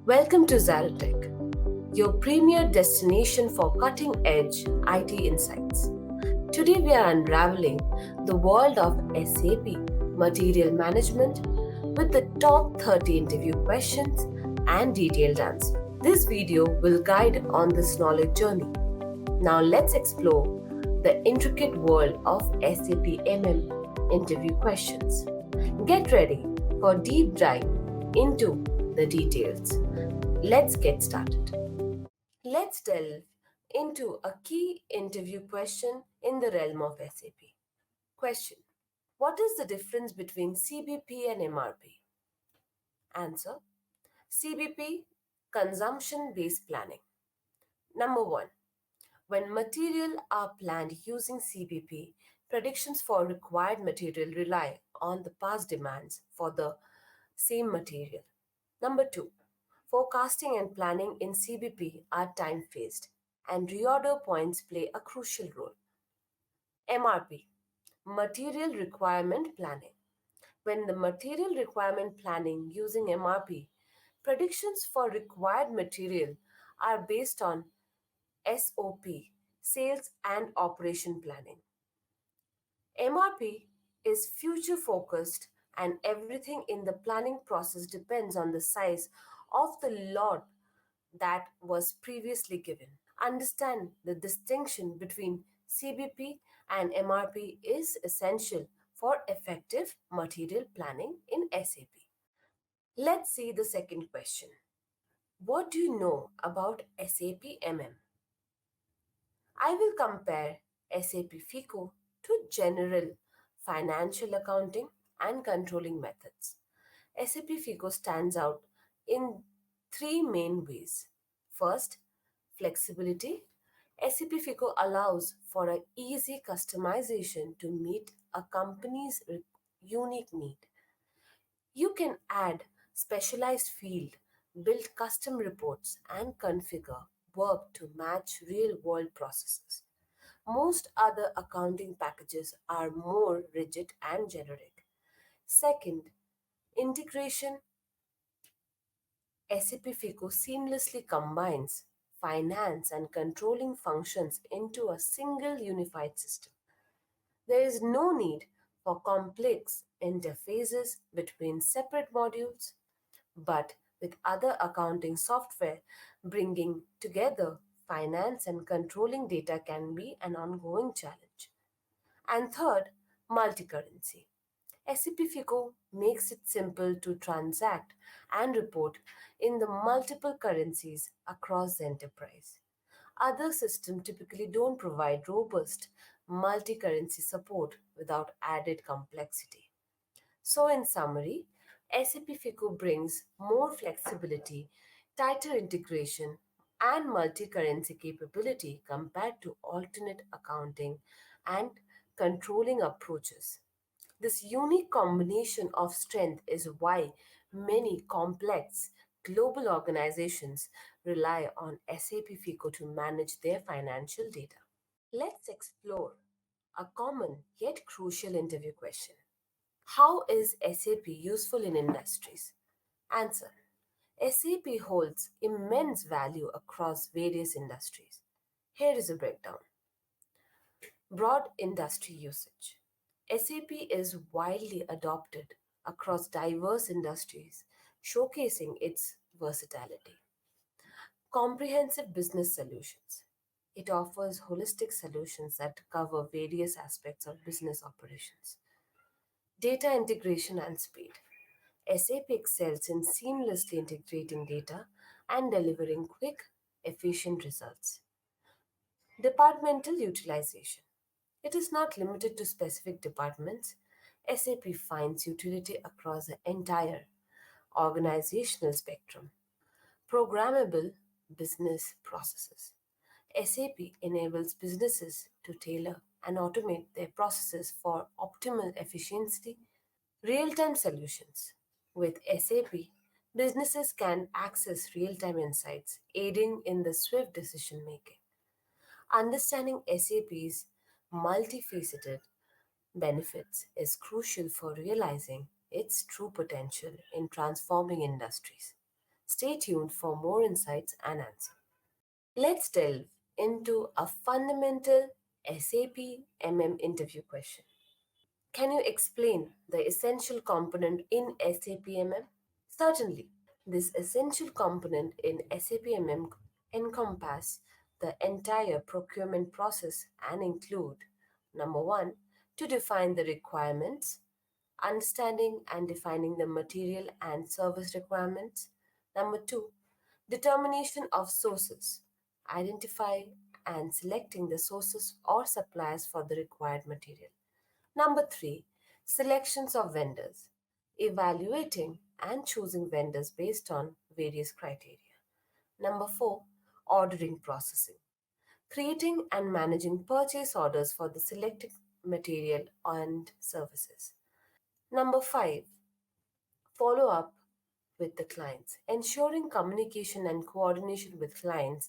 Welcome to ZaranTech, your premier destination for cutting edge IT insights. Today we are unraveling the world of SAP Material Management with the top 30 interview questions and detailed answers. This video will guide on this knowledge journey. Now let's explore the intricate world of SAP MM interview questions. Get ready for deep dive into the details. Let's get started. Let's delve into a key interview question in the realm of SAP. Question: what is the difference between CBP and MRP? Answer: CBP, consumption based planning. Number 1. When material are planned using CBP, predictions for required material rely on the past demands for the same material. Number 2. Forecasting and planning in CBP are time phased, and reorder points play a crucial role. MRP, Material Requirement Planning. When the material requirement planning using MRP, predictions for required material are based on SOP, Sales and Operation Planning. MRP is future focused, and everything in the planning process depends on the size of the lot that was previously given. Understand the distinction between CBP and MRP is essential for effective material planning in SAP. Let's see the second question. What do you know about SAP MM? I will compare SAP FICO to general financial accounting and controlling methods. SAP FICO stands out in three main ways. First, flexibility. SAP FICO allows for an easy customization to meet a company's unique need. You can add specialized field, build custom reports, and configure work to match real world processes. Most other accounting packages are more rigid and generic. Second, integration. SAP FICO seamlessly combines finance and controlling functions into a single unified system. There is no need for complex interfaces between separate modules, but with other accounting software, bringing together finance and controlling data can be an ongoing challenge. And third, multi-currency. SAP FICO makes it simple to transact and report in the multiple currencies across the enterprise. Other systems typically don't provide robust multi-currency support without added complexity. So, in summary, SAP FICO brings more flexibility, tighter integration, and multi currency capability compared to alternate accounting and controlling approaches. This unique combination of strength is why many complex global organizations rely on SAP FICO to manage their financial data. Let's explore a common yet crucial interview question. How is SAP useful in industries? Answer: SAP holds immense value across various industries. Here is a breakdown. Broad industry usage. SAP is widely adopted across diverse industries, showcasing its versatility. Comprehensive business solutions. It offers holistic solutions that cover various aspects of business operations. Data integration and speed. SAP excels in seamlessly integrating data and delivering quick, efficient results. Departmental utilization. It is not limited to specific departments. SAP finds utility across the entire organizational spectrum. Programmable business processes. SAP enables businesses to tailor and automate their processes for optimal efficiency. Real time solutions. With SAP, businesses can access real time insights, aiding in the swift decision making. Understanding SAP's multifaceted benefits is crucial for realizing its true potential in transforming industries. Stay tuned for more insights and answers. Let's delve into a fundamental SAP MM interview question. Can you explain the essential component in SAP MM? Certainly, this essential component in SAP MM encompass the entire procurement process and include number 1, to define the requirements, understanding and defining the material and service requirements. Number 2, determination of sources, identify and selecting the sources or suppliers for the required material. Number 3, selections of vendors, evaluating and choosing vendors based on various criteria. Number 4, ordering processing, creating and managing purchase orders for the selected material and services. Number 5, follow up with the clients, ensuring communication and coordination with clients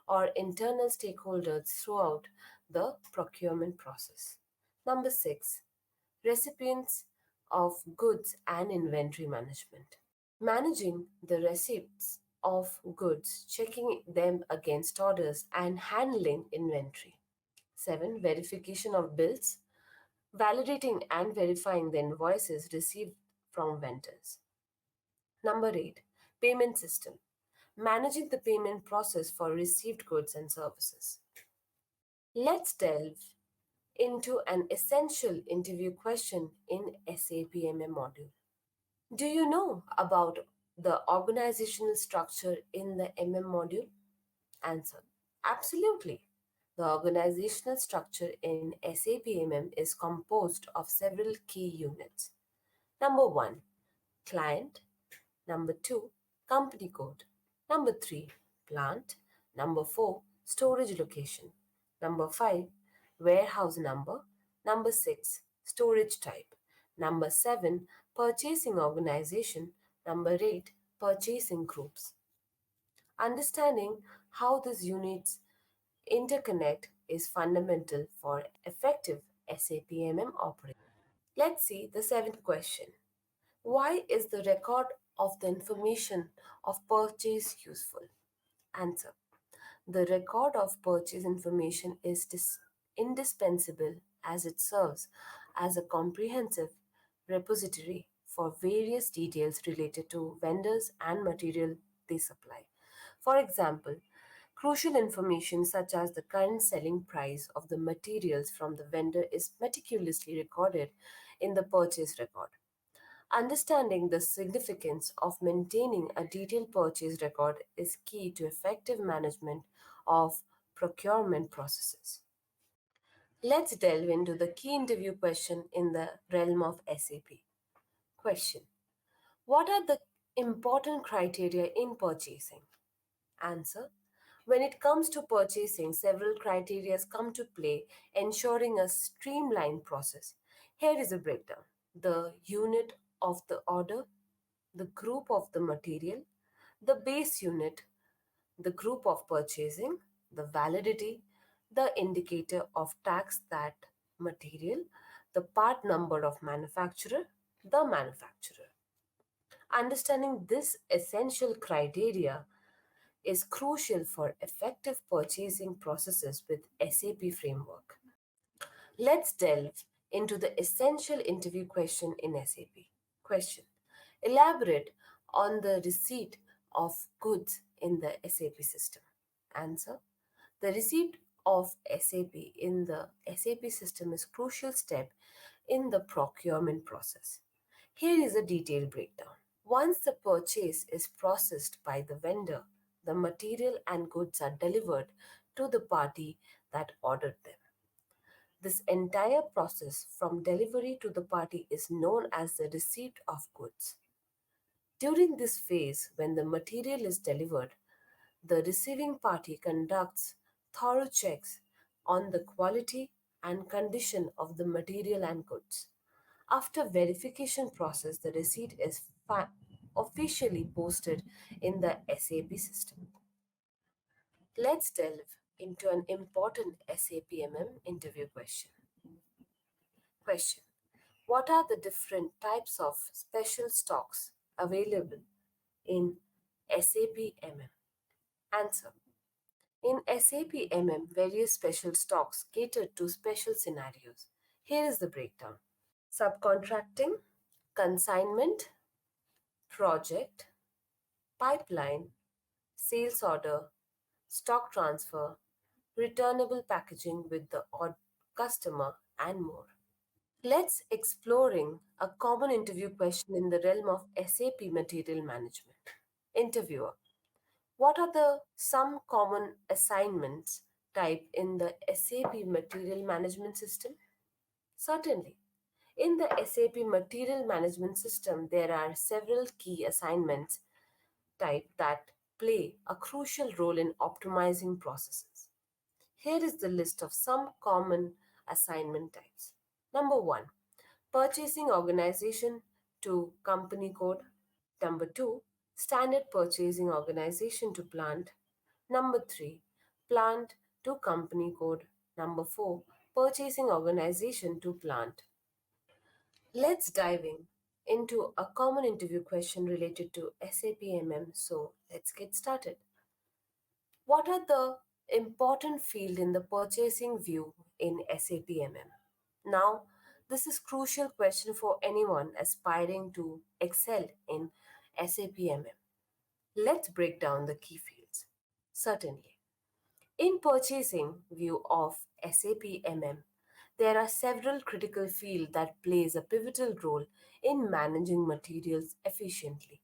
or internal stakeholders throughout the procurement process. Number 6, recipients of goods and inventory management. Managing the receipts of goods, checking them against orders, and handling inventory. 7. Verification of bills, validating and verifying the invoices received from vendors. Number 8. Payment system, managing the payment process for received goods and services. Let's delve into an essential interview question in SAP MM module. Do you know about the organizational structure in the MM module? Answer. Absolutely. The organizational structure in SAP MM is composed of several key units. Number 1, client. Number 2, company code. Number 3, plant. Number 4, storage location. Number 5, warehouse number. Number 6, storage type. Number 7, purchasing organization. Number 8, purchasing groups. Understanding how these units interconnect is fundamental for effective SAP MM operation. Let's see the seventh question. Why is the record of the information of purchase useful? Answer. The record of purchase information is indispensable as it serves as a comprehensive repository for various details related to vendors and material they supply. For example, crucial information such as the current selling price of the materials from the vendor is meticulously recorded in the purchase record. Understanding the significance of maintaining a detailed purchase record is key to effective management of procurement processes. Let's delve into the key interview question in the realm of SAP. Question: what are the important criteria in purchasing? Answer: when it comes to purchasing, several criteria come to play, ensuring a streamlined process. Here is a breakdown: the unit of the order, the group of the material, the base unit, the group of purchasing, the validity, the indicator of tax that material, the part number of manufacturer, the manufacturer. Understanding this essential criteria is crucial for effective purchasing processes with SAP framework. Let's delve into the essential interview question in SAP. Question: elaborate on the receipt of goods in the SAP system. Answer: the receipt of SAP in the SAP system is crucial step in the procurement process. Here is a detailed breakdown. Once the purchase is processed by the vendor, the material and goods are delivered to the party that ordered them. This entire process from delivery to the party is known as the receipt of goods. During this phase, when the material is delivered, the receiving party conducts thorough checks on the quality and condition of the material and goods. After verification process, the receipt is officially posted in the SAP system. Let's delve into an important SAP MM interview question. Question: what are the different types of special stocks available in SAP MM? Answer. In SAP MM, various special stocks cater to special scenarios. Here is the breakdown: subcontracting, consignment, project, pipeline, sales order, stock transfer, returnable packaging with the odd customer, and more. Let's exploring a common interview question in the realm of SAP Material Management. Interviewer: what are the some common assignments type in the SAP Material Management System? Certainly. In the SAP Material Management System, there are several key assignments type that play a crucial role in optimizing processes. Here is the list of some common assignment types. Number 1, purchasing organization to company code. Number 2, standard purchasing organization to plant. Number 3, plant to company code. Number 4, purchasing organization to plant. Let's dive into a common interview question related to SAP MM. So let's get started. What are the important field in the purchasing view in SAP MM? Now, this is crucial question for anyone aspiring to excel in SAP MM. Let's break down the key fields. Certainly. In purchasing view of SAP MM, there are several critical fields that plays a pivotal role in managing materials efficiently.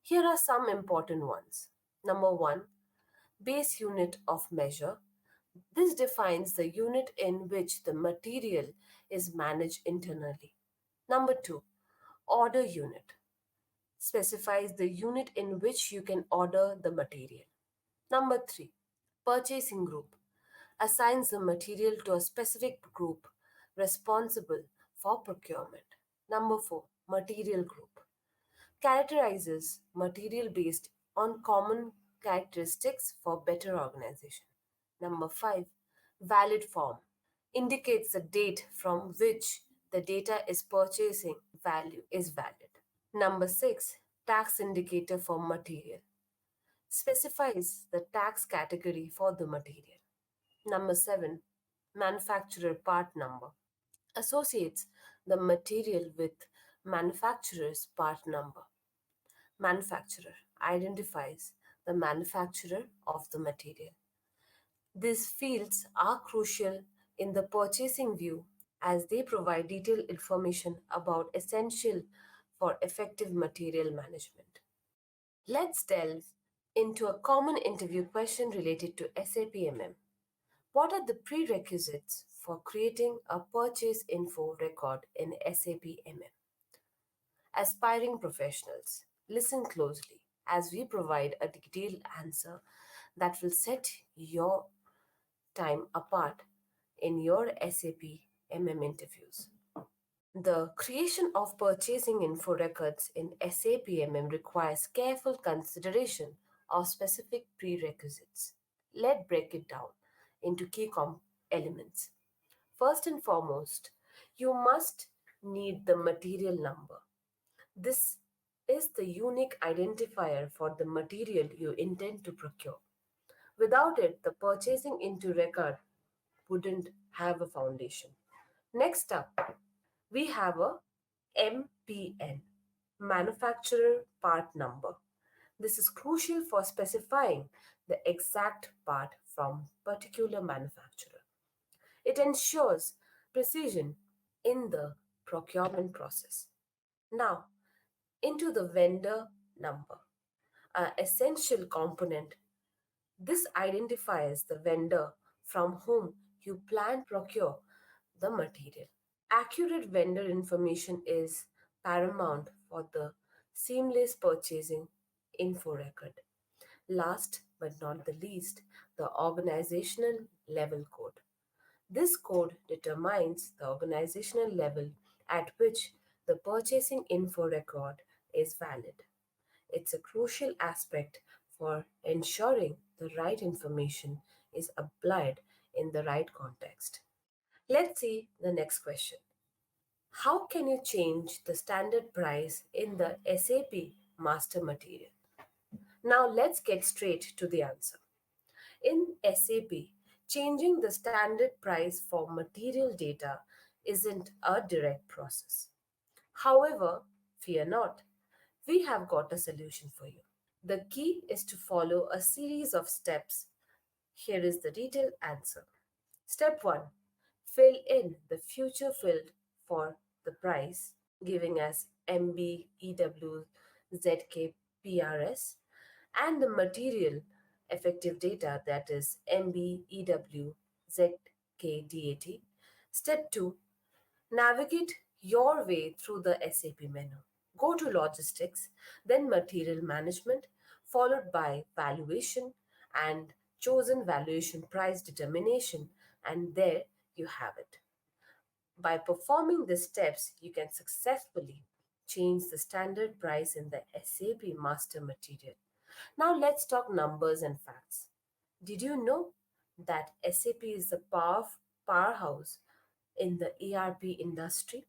Here are some important ones. Number 1, base unit of measure. This defines the unit in which the material is managed internally. Number 2, order unit specifies the unit in which you can order the material. Number 3, purchasing group assigns the material to a specific group responsible for procurement. Number 4, material group characterizes material based on common characteristics for better organization. Number 5, valid form indicates the date from which the data is purchasing value is valid. Number 6, tax indicator for material specifies the tax category for the material. Number 7, manufacturer part number associates the material with manufacturer's part number. Manufacturer identifies the manufacturer of the material. These fields are crucial in the purchasing view as they provide detailed information about essential for effective material management. Let's delve into a common interview question related to SAP MM. What are the prerequisites for creating a purchase info record in SAP MM? Aspiring professionals, listen closely as we provide a detailed answer that will set your time apart in your SAP MM interviews. The creation of purchasing info records in SAP MM requires careful consideration of specific prerequisites. Let's break it down into key elements. First and foremost, you must need the material number. This is the unique identifier for the material you intend to procure. Without it, the purchasing into record wouldn't have a foundation. Next up, we have a MPN, manufacturer part number. This is crucial for specifying the exact part from particular manufacturer. It ensures precision in the procurement process. Now, into the vendor number, an essential component. This identifies the vendor from whom you plan to procure the material. Accurate vendor information is paramount for the seamless purchasing info record. Last but not the least, the organizational level code. This code determines the organizational level at which the purchasing info record is valid. It's a crucial aspect for ensuring the right information is applied in the right context. Let's see the next question. How can you change the standard price in the SAP master material? Now let's get straight to the answer. In SAP, changing the standard price for material data isn't a direct process. However, fear not, we have got a solution for you. The key is to follow a series of steps. Here is the detailed answer. Step 1. Fill in the future field for the price, giving us MB, EW, ZK, PRS, and the material effective data, that is MB, EW, ZK, DAT. Step 2. Navigate your way through the SAP menu. Go to logistics, then material management, followed by valuation and chosen valuation price determination, and there you have it. By performing these steps, you can successfully change the standard price in the SAP master material. Now let's talk numbers and facts. Did you know that SAP is the powerhouse in the ERP industry,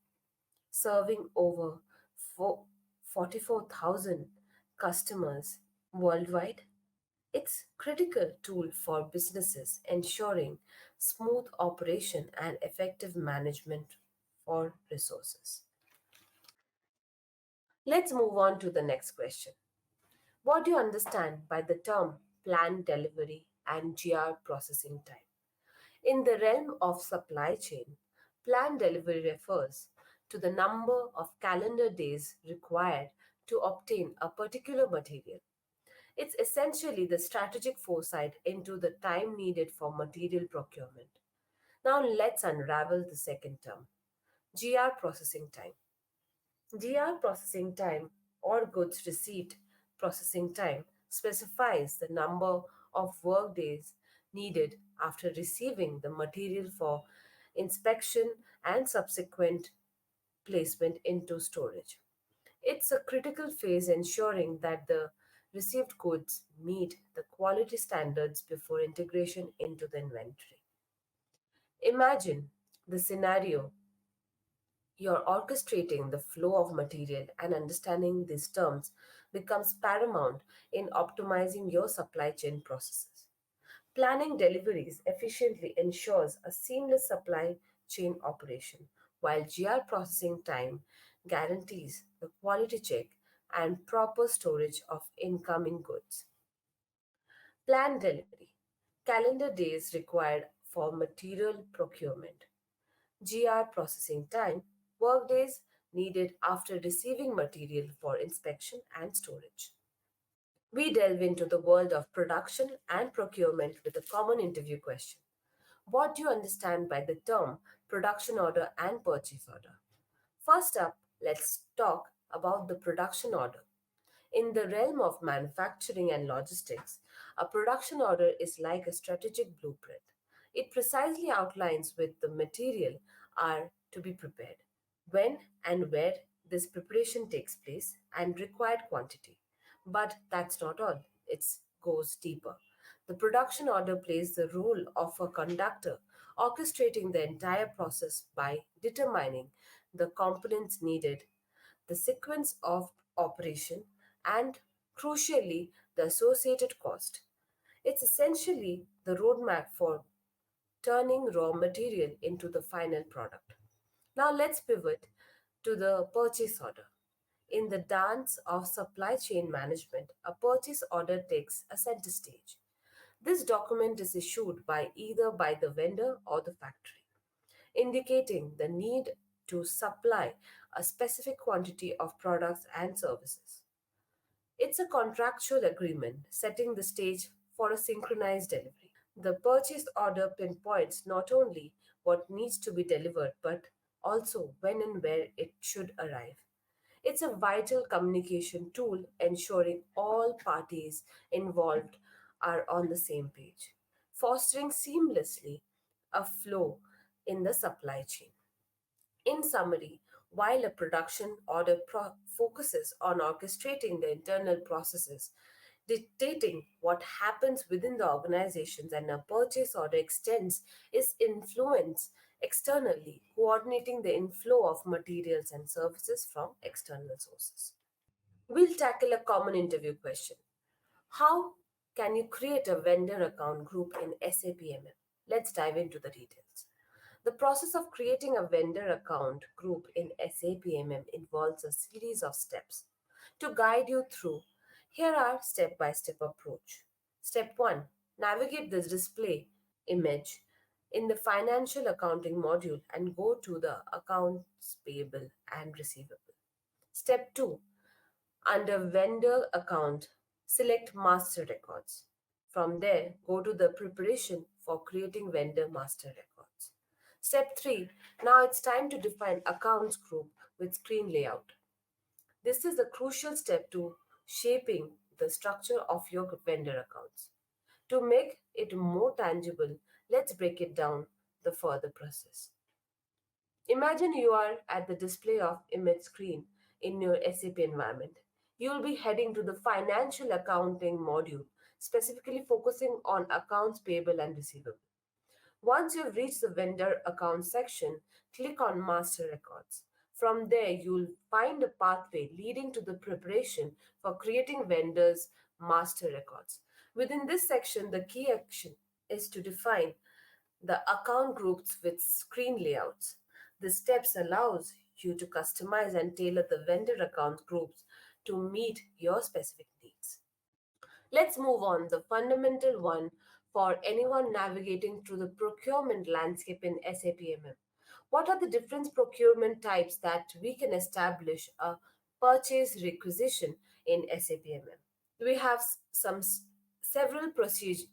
serving over 44,000 customers worldwide? It's critical tool for businesses, ensuring smooth operation and effective management for resources. Let's move on to the next question. What do you understand by the term planned delivery and GR processing time? In the realm of supply chain, planned delivery refers to the number of calendar days required to obtain a particular material. It's essentially the strategic foresight into the time needed for material procurement. Now let's unravel the second term, GR processing time. GR processing time, or goods receipt processing time, specifies the number of work days needed after receiving the material for inspection and subsequent placement into storage. It's a critical phase ensuring that the received goods meet the quality standards before integration into the inventory. Imagine the scenario: you're orchestrating the flow of material, and understanding these terms becomes paramount in optimizing your supply chain processes. Planning deliveries efficiently ensures a seamless supply chain operation, while GR processing time guarantees the quality check and proper storage of incoming goods. Planned delivery, calendar days required for material procurement. GR processing time, workdays needed after receiving material for inspection and storage. We delve into the world of production and procurement with a common interview question. What do you understand by the term production order and purchase order? First up, let's talk about the production order. In the realm of manufacturing and logistics, a production order is like a strategic blueprint. It precisely outlines with the material are to be prepared, when and where this preparation takes place, and required quantity. But that's not all. It goes deeper. The production order plays the role of a conductor, orchestrating the entire process by determining the components needed, the sequence of operation, and crucially, the associated cost. It's essentially the roadmap for turning raw material into the final product. Now let's pivot to the purchase order. In the dance of supply chain management, a purchase order takes a center stage. This document is issued by either by the vendor or the factory, indicating the need to supply a specific quantity of products and services. It's a contractual agreement setting the stage for a synchronized delivery. The purchase order pinpoints not only what needs to be delivered but also when and where it should arrive. It's a vital communication tool ensuring all parties involved are on the same page, fostering seamlessly a flow in the supply chain. In summary, while a production order focuses on orchestrating the internal processes, dictating what happens within the organizations, and a purchase order extends its influence externally, coordinating the inflow of materials and services from external sources. We'll tackle a common interview question. How can you create a vendor account group in SAP MM? Let's dive into the details. The process of creating a vendor account group in SAP MM involves a series of steps. To guide you through, here are step-by-step approach. Step 1. Navigate the display image in the financial accounting module and go to the accounts payable and receivable. Step 2. Under vendor account, select master records. From there, go to the preparation for creating vendor master records. Step 3. Now it's time to define accounts group with screen layout. This is a crucial step to shaping the structure of your vendor accounts. To make it more tangible, let's break it down the further process. Imagine you are at the display of image screen in your SAP environment. You will be heading to the financial accounting module, specifically focusing on accounts payable and receivable. Once you've reached the vendor account section, click on Master Records. From there, you'll find a pathway leading to the preparation for creating vendors' master records. Within this section, the key action is to define the account groups with screen layouts. This steps allows you to customize and tailor the vendor account groups to meet your specific needs. Let's move on. The fundamental one for anyone navigating through the procurement landscape in SAP MM. What are the different procurement types that we can establish a purchase requisition in SAP MM? We have several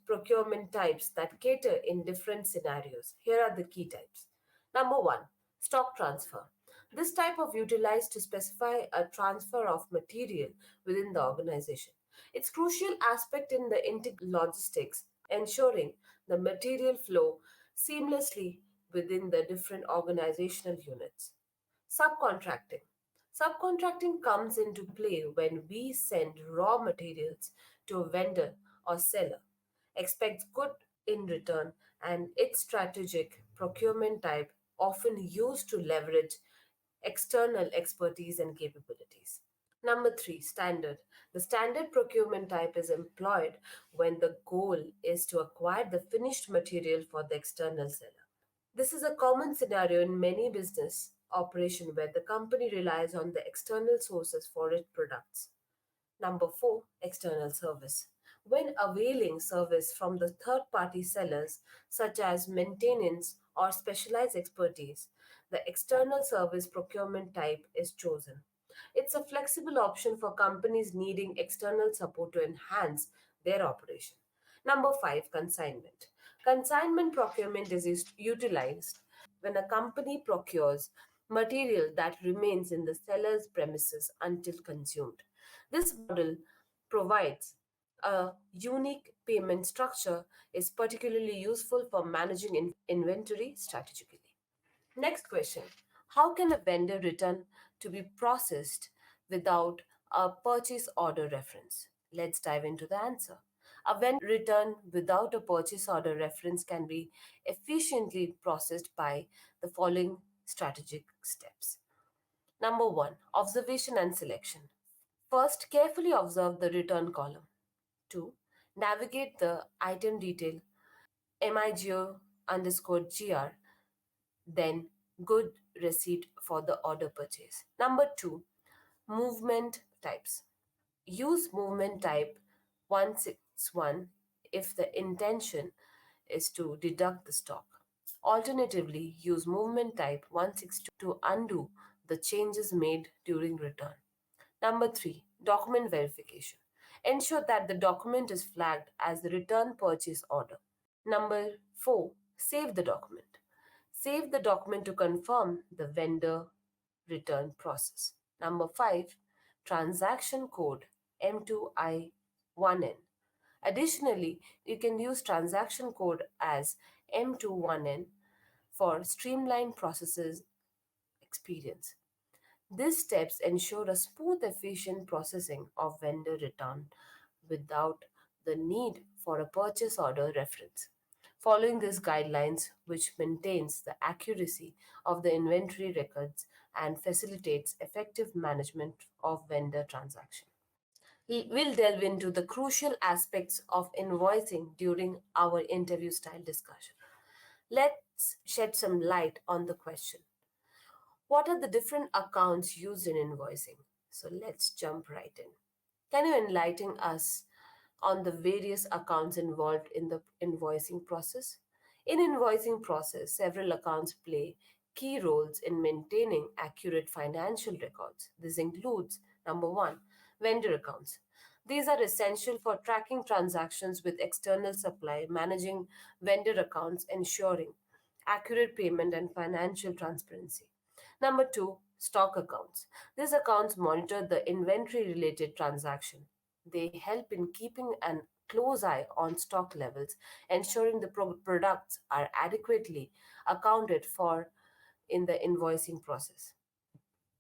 procurement types that cater in different scenarios. Here are the key types. Number one, stock transfer. This type of utilized to specify a transfer of material within the organization. It's crucial aspect in the logistics, ensuring the material flow seamlessly within the different organizational units. Subcontracting. Subcontracting comes into play when we send raw materials to a vendor or seller, expects good in return, and its strategic procurement type often used to leverage external expertise and capabilities. Number three, standard. The standard procurement type is employed when the goal is to acquire the finished material for the external seller. This is a common scenario in many business operation where the company relies on the external sources for its products. Number four, external service. When availing service from the third party sellers, such as maintenance or specialized expertise, the external service procurement type is chosen. It's a flexible option for companies needing external support to enhance their operation. Number five, consignment. Consignment procurement is utilized when a company procures material that remains in the seller's premises until consumed. This model provides a unique payment structure is particularly useful for managing inventory strategically. Next question. How can a vendor return to be processed without a purchase order reference? Let's dive into the answer. A vendor return without a purchase order reference can be efficiently processed by the following strategic steps. Number one, observation and selection. First, carefully observe the return column. 2. Navigate the item detail MIGO underscore GR, then good receipt for the order purchase. Number 2. Movement types. Use movement type 161 if the intention is to deduct the stock. Alternatively, use movement type 162 to undo the changes made during return. Number 3. Document verification. Ensure that the document is flagged as the return purchase order. Number 4. Save the document. Save the document to confirm the vendor return process. Number 5. Transaction code M2I1N. Additionally, you can use transaction code as M21N for streamlined processes experience. These steps ensure a smooth, efficient processing of vendor return without the need for a purchase order reference. Following these guidelines, which maintains the accuracy of the inventory records and facilitates effective management of vendor transaction. We'll delve into the crucial aspects of invoicing during our interview style discussion. Let's shed some light on the question: what are the different accounts used in invoicing? So let's jump right in. Can you enlighten us on the various accounts involved in the invoicing process? In invoicing process, several accounts play key roles in maintaining accurate financial records. This includes number 1, vendor accounts. These are essential for tracking transactions with external supply, managing vendor accounts, ensuring accurate payment and financial transparency. Number 2, stock accounts. These accounts monitor the inventory related transaction. They help in keeping an close eye on stock levels, ensuring the products are adequately accounted for in the invoicing process.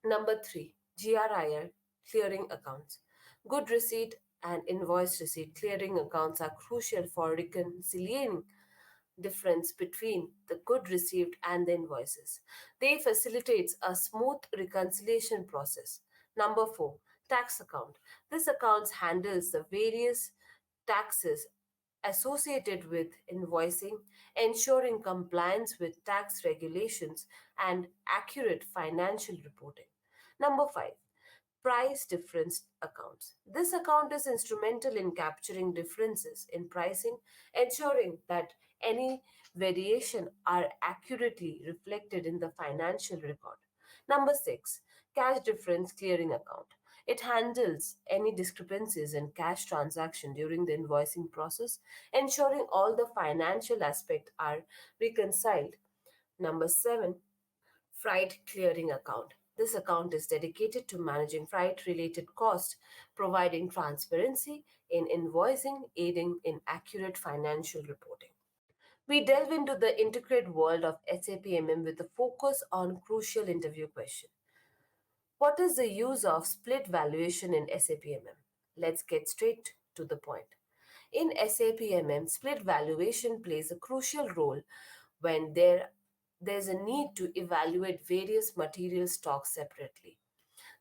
Number 3, GRIR clearing accounts. Good receipt and invoice receipt clearing accounts are crucial for reconciling difference between the good received and the invoices. They facilitates a smooth reconciliation process. Number 4, tax account. This account handles the various taxes associated with invoicing, ensuring compliance with tax regulations and accurate financial reporting. Number 5, price difference accounts. This account is instrumental in capturing differences in pricing, ensuring that any variation are accurately reflected in the financial record. Number 6, cash difference clearing account. It handles any discrepancies in cash transaction during the invoicing process, ensuring all the financial aspects are reconciled. Number 7, freight clearing account. This account is dedicated to managing freight related costs, providing transparency in invoicing, aiding in accurate financial reporting. We delve into the intricate world of SAP MM with a focus on crucial interview question. What is the use of split valuation in SAP MM? Let's get straight to the point. In SAP MM, split valuation plays a crucial role when there's a need to evaluate various material stocks separately.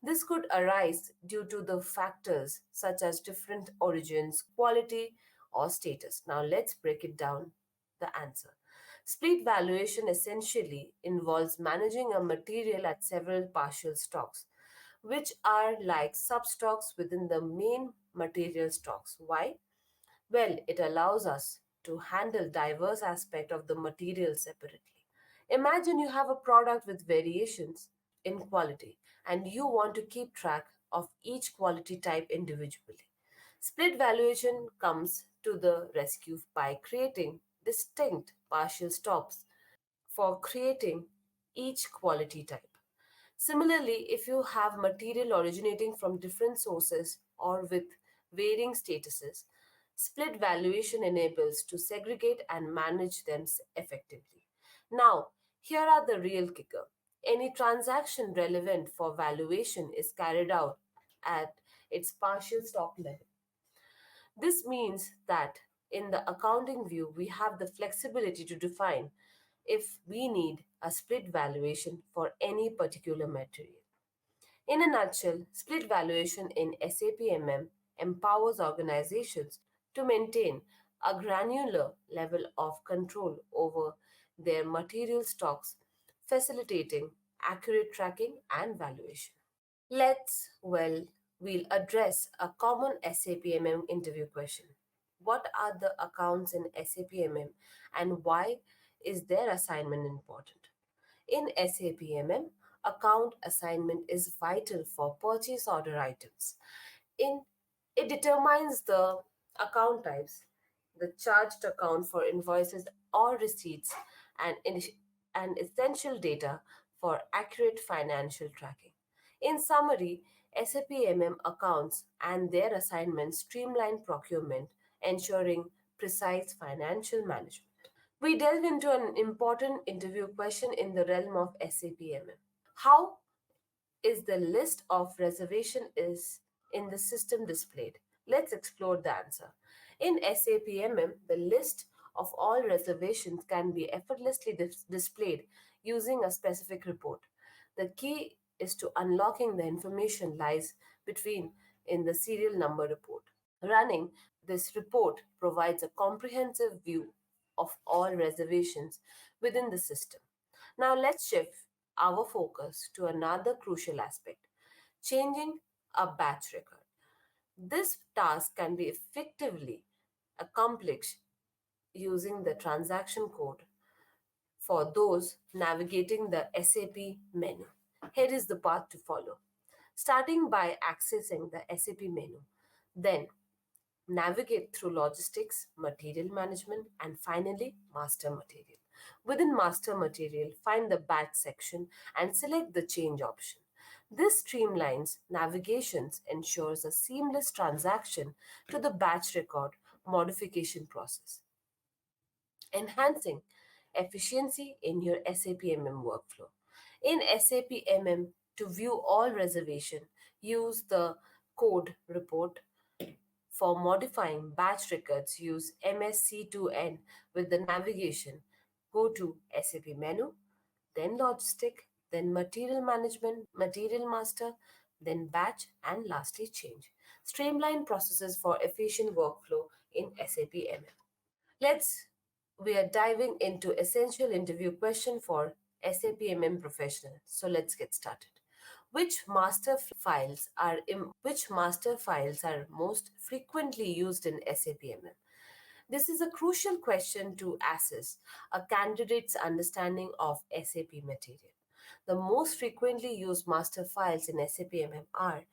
This could arise due to the factors such as different origins, quality, or status. Now let's break it down the answer. Split valuation essentially involves managing a material at several partial stocks, which are like substocks within the main material stocks. Why? Well, it allows us to handle diverse aspects of the material separately. Imagine you have a product with variations in quality and you want to keep track of each quality type individually. Split valuation comes to the rescue by creating distinct partial stops for creating each quality type. Similarly, if you have material originating from different sources or with varying statuses, split valuation enables to segregate and manage them effectively. Now, here are the real kicker. Any transaction relevant for valuation is carried out at its partial stock level. This means that in the accounting view, we have the flexibility to define if we need a split valuation for any particular material. In a nutshell, split valuation in SAP MM empowers organizations to maintain a granular level of control over their material stocks, facilitating accurate tracking and valuation. We'll address a common SAP MM interview question. What are the accounts in SAP MM and why is their assignment important? In SAP MM, account assignment is vital for purchase order items. In it determines the account types, the charged account for invoices or receipts, and, and essential data for accurate financial tracking. In summary, SAP MM accounts and their assignments streamline procurement, ensuring precise financial management. We delve into an important interview question in the realm of SAP MM. How is the list of reservation is in the system displayed? Let's explore the answer. In SAP MM, the list of all reservations can be effortlessly displayed using a specific report. The key is to unlocking the information lies between in the serial number report. Running this report provides a comprehensive view of all reservations within the system. Now let's shift our focus to another crucial aspect, changing a batch record. This task can be effectively accomplished using the transaction code for those navigating the SAP menu. Here is the path to follow. Starting by accessing the SAP menu, then navigate through logistics, material management, and finally master material. Within master material, find the batch section and select the change option. This streamlines navigations, ensures a seamless transaction to the batch record modification process, enhancing efficiency in your SAP MM workflow. In SAP MM, to view all reservation, use the code report. For modifying batch records, use MSC2N with the navigation. Go to SAP menu, then logistic, then material management, material master, then batch, and lastly change. Streamline processes for efficient workflow in SAP MM. Let's we are diving into essential interview question for SAP MM professional. So let's get started. Which master files are most frequently used in SAP MM? This is a crucial question to assess a candidate's understanding of SAP material. The most frequently used master files in SAP MM are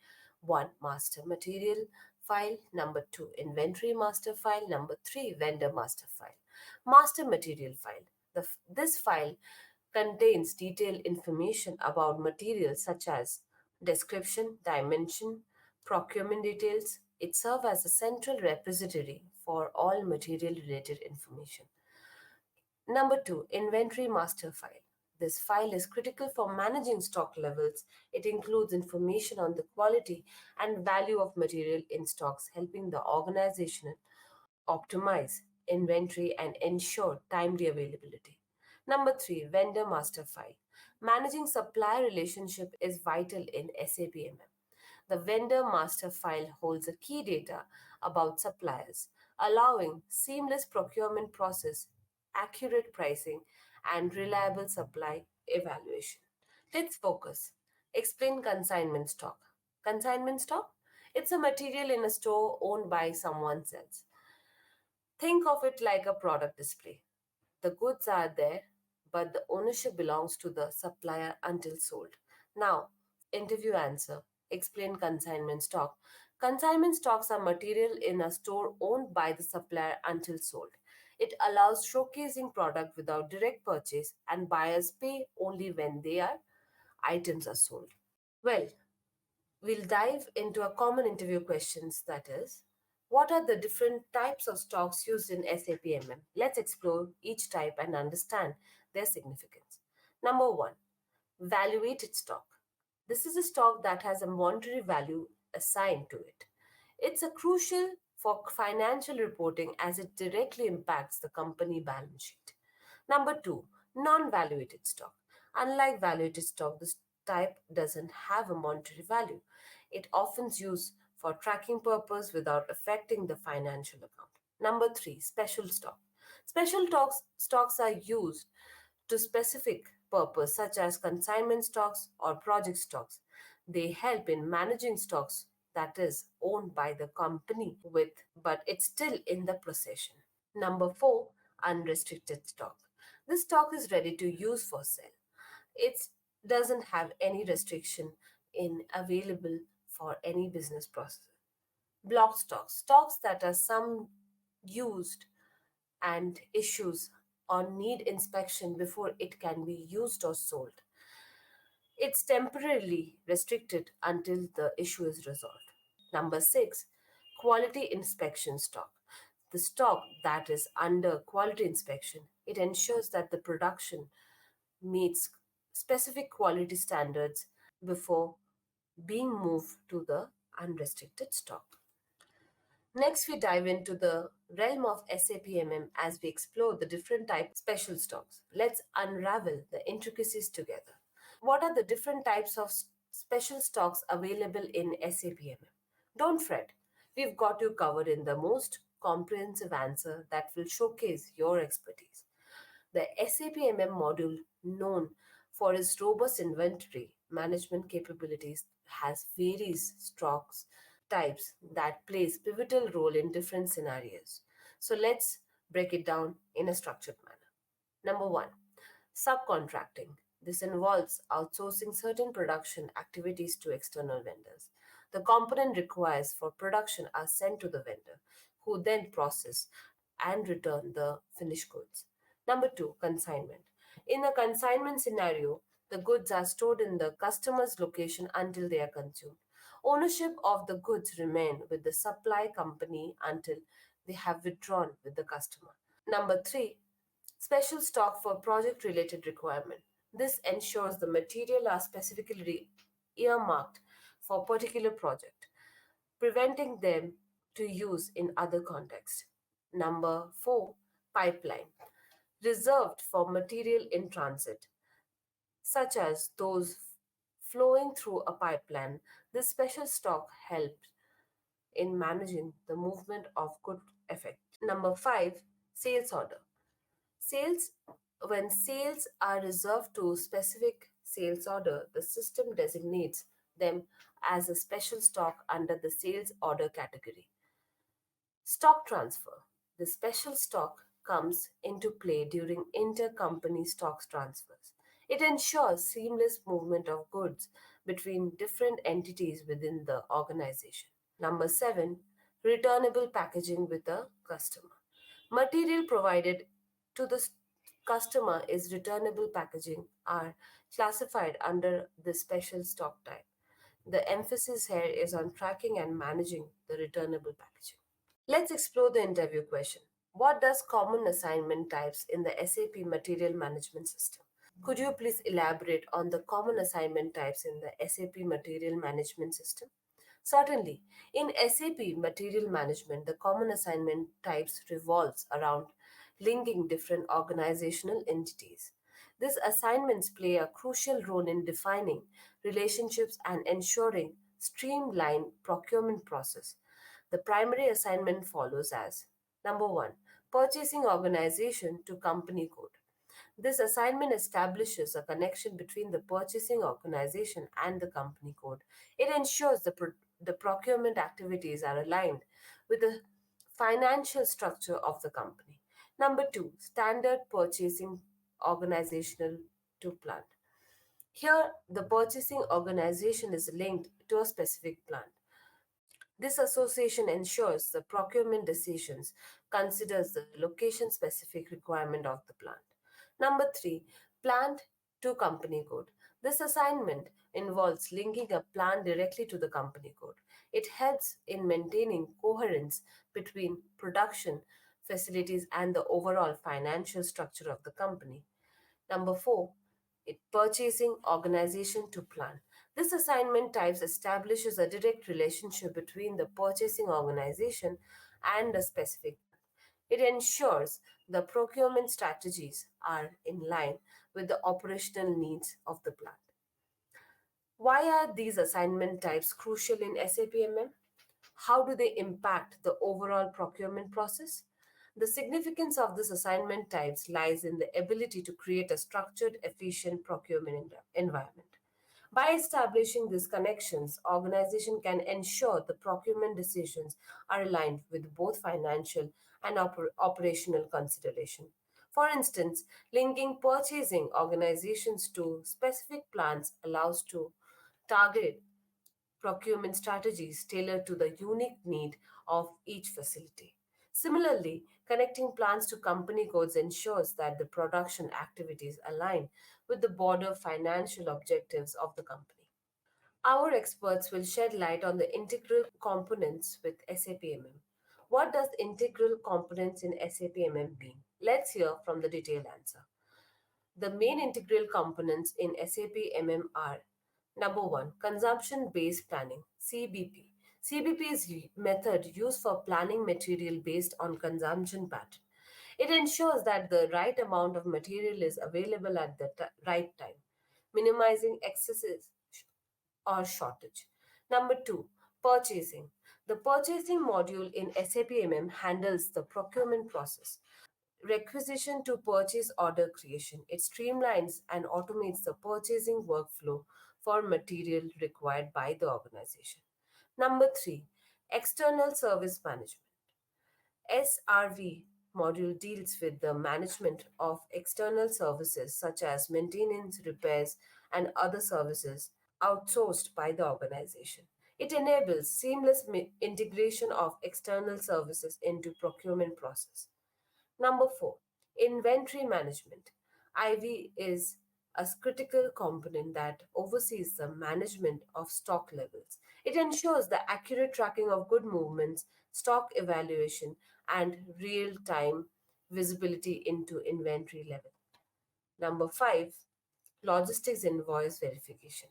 1. Master material file, number 2. Inventory master file, number 3. Vendor master file. Master material file. This file contains detailed information about materials such as description, dimension, procurement details. It serves as a central repository for all material related information. Number 2, inventory master file. This file is critical for managing stock levels. It includes information on the quality and value of material in stocks, helping the organization optimize inventory and ensure timely availability. Number 3, vendor master file. Managing supplier relationship is vital in SAP MM. The vendor master file holds a key data about suppliers, allowing seamless procurement process, accurate pricing, and reliable supply evaluation. Let's focus. Explain consignment stock. Consignment stock? It's a material in a store owned by someone else. Think of it like a product display. The goods are there, but the ownership belongs to the supplier until sold. Now, interview answer. Explain consignment stock. Consignment stocks are material in a store owned by the supplier until sold. It allows showcasing product without direct purchase and buyers pay only when their items are sold. Well, we'll dive into a common interview questions that is, what are the different types of stocks used in SAP MM? Let's explore each type and understand their significance. Number 1, valuated stock. This is a stock that has a monetary value assigned to it. It's a crucial for financial reporting as it directly impacts the company balance sheet. Number 2, non-valuated stock. Unlike valuated stock, this type doesn't have a monetary value. It often is used for tracking purpose without affecting the financial account. Number 3, special stock. Stocks are used to specific purpose such as consignment stocks or project stocks. They help in managing stocks that is owned by the company with but it's still in the possession. Number 4, unrestricted stock. This stock is ready to use for sale. It doesn't have any restriction in available for any business process. Block stocks that are some used and issues or need inspection before it can be used or sold. It's temporarily restricted until the issue is resolved. Number 6, quality inspection stock. The stock that is under quality inspection, it ensures that the production meets specific quality standards before being moved to the unrestricted stock. Next, we dive into the realm of SAP MM as we explore the different types of special stocks. Let's unravel the intricacies together. What are the different types of special stocks available in SAP MM? Don't fret, we've got you covered in the most comprehensive answer that will showcase your expertise. The SAP MM module, known for its robust inventory management capabilities, has various stocks types that plays pivotal role in different scenarios. So let's break it down in a structured manner. Number 1, subcontracting. This involves outsourcing certain production activities to external vendors. The component requires for production are sent to the vendor, who then process and return the finished goods. Number 2, consignment. In a consignment scenario, the goods are stored in the customer's location until they are consumed. Ownership of the goods remain with the supply company until they have withdrawn with the customer. Number 3, special stock for project related requirement. This ensures the material are specifically earmarked for particular project, preventing them to use in other contexts. Number 4, pipeline. Reserved for material in transit, such as those flowing through a pipeline. This special stock helps in managing the movement of good effect. Number 5, sales order. Sales, when sales are reserved to specific sales order, the system designates them as a special stock under the sales order category. Stock transfer. The special stock comes into play during intercompany stocks transfers. It ensures seamless movement of goods between different entities within the organization. Number 7, returnable packaging with a customer. Material provided to the customer is returnable packaging are classified under the special stock type. The emphasis here is on tracking and managing the returnable packaging. Let's explore the interview question. What does common assignment types in the SAP Material Management System? Could you please elaborate on the common assignment types in the SAP Material Management System? Certainly, in SAP Material Management, the common assignment types revolves around linking different organizational entities. These assignments play a crucial role in defining relationships and ensuring streamlined procurement process. The primary assignment follows as number 1, purchasing organization to company code. This assignment establishes a connection between the purchasing organization and the company code. It ensures the procurement activities are aligned with the financial structure of the company. Number 2, standard purchasing organizational to plant. Here, the purchasing organization is linked to a specific plant. This association ensures the procurement decisions considers the location specific requirement of the plant. Number 3, plant to company code. This assignment involves linking a plant directly to the company code. It helps in maintaining coherence between production facilities and the overall financial structure of the company. Number 4, it purchasing organization to plan. This assignment types establishes a direct relationship between the purchasing organization and the specific. It ensures the procurement strategies are in line with the operational needs of the plant. Why are these assignment types crucial in SAP MM? How do they impact the overall procurement process? The significance of this assignment types lies in the ability to create a structured, efficient procurement environment. By establishing these connections, organization can ensure the procurement decisions are aligned with both financial and operational consideration. For instance, linking purchasing organizations to specific plans allows to target procurement strategies tailored to the unique need of each facility. Similarly, connecting plans to company codes ensures that the production activities align with the broader financial objectives of the company. Our experts will shed light on the integral components with SAP MM. What does integral components in SAP MM mean? Let's hear from the detailed answer. The main integral components in SAP MM are number 1, consumption based planning, CBP. CBP is method used for planning material based on consumption pattern. It ensures that the right amount of material is available at the right time, minimizing excesses or shortage. Number 2, purchasing. The purchasing module in SAP MM handles the procurement process, requisition to purchase order creation. It streamlines and automates the purchasing workflow for material required by the organization. Number three, external service management. SRV module deals with the management of external services such as maintenance, repairs, and other services outsourced by the organization. It enables seamless integration of external services into procurement process. Number four, inventory management. IV is a critical component that oversees the management of stock levels. It ensures the accurate tracking of good movements, stock evaluation, and real time visibility into inventory level. Number five, logistics invoice verification.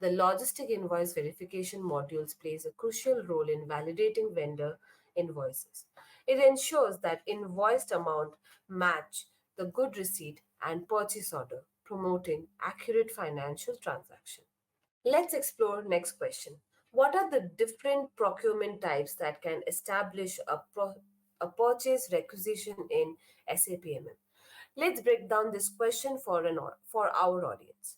The logistic invoice verification modules plays a crucial role in validating vendor invoices. It ensures that invoiced amount match the good receipt and purchase order, promoting accurate financial transaction. Let's explore next question. What are the different procurement types that can establish a purchase requisition in SAP MM? Let's break down this question for our audience.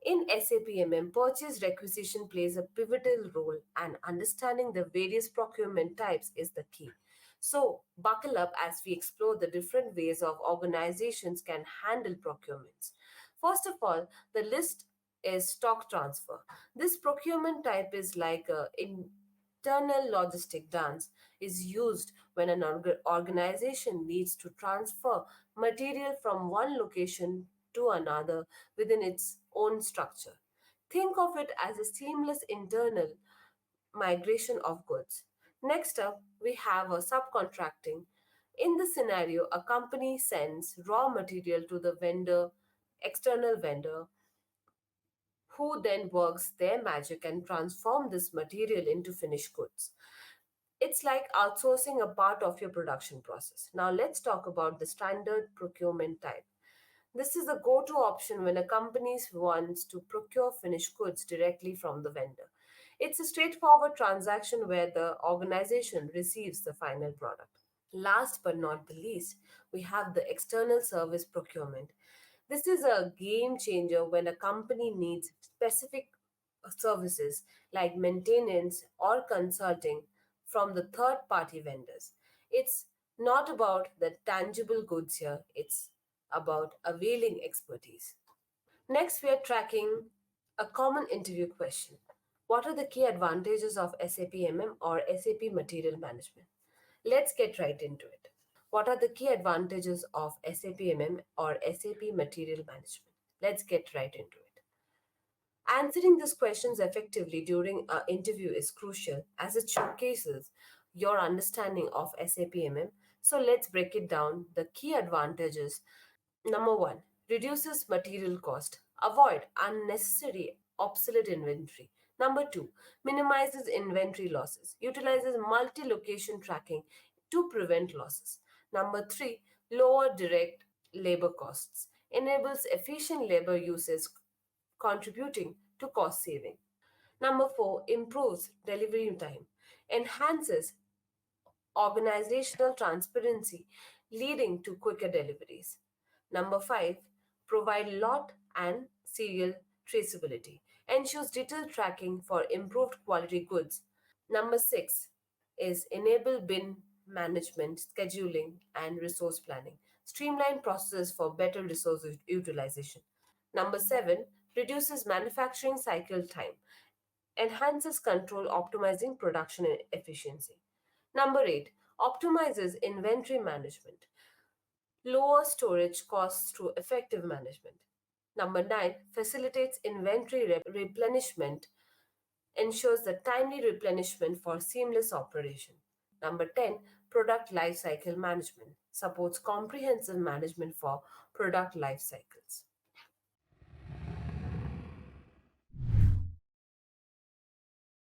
In SAP MM, purchase requisition plays a pivotal role, and understanding the various procurement types is the key. So, buckle up as we explore the different ways of organizations can handle procurements. First of all, the list is stock transfer. This procurement type is like a internal logistic dance is used when an organization needs to transfer material from one location to another within its own structure. Think of it as a seamless internal migration of goods. Next up, we have a subcontracting. In this scenario, a company sends raw material to the external vendor, who then works their magic and transform this material into finished goods. It's like outsourcing a part of your production process. Now let's talk about the standard procurement type. This is a go-to option when a company wants to procure finished goods directly from the vendor. It's a straightforward transaction where the organization receives the final product. Last but not the least, we have the external service procurement. This is a game changer when a company needs specific services like maintenance or consulting from the third party vendors. It's not about the tangible goods here, it's about availing expertise. Next, we are tracking a common interview question. What are the key advantages of SAP MM or SAP Material Management? Let's get right into it. What are the key advantages of SAP MM or SAP Material Management? Let's get right into it. Answering these questions effectively during an interview is crucial as it showcases your understanding of SAP MM. So let's break it down. The key advantages. Number one, reduces material cost. Avoid unnecessary obsolete inventory. Number two, minimizes inventory losses. Utilizes multi location tracking to prevent losses. Number three, lower direct labor costs. Enables efficient labor uses, contributing to cost saving. Number four, improves delivery time. Enhances organizational transparency, leading to quicker deliveries. Number five, provide lot and serial traceability, ensures detailed tracking for improved quality goods. Number six is enable bin management, scheduling, and resource planning, streamline processes for better resource utilization. Number seven, reduces manufacturing cycle time, enhances control, optimizing production efficiency. Number 8, optimizes inventory management, lower storage costs through effective management. Number 9, facilitates inventory replenishment, ensures the timely replenishment for seamless operation. Number 10, product lifecycle management, supports comprehensive management for product life cycles.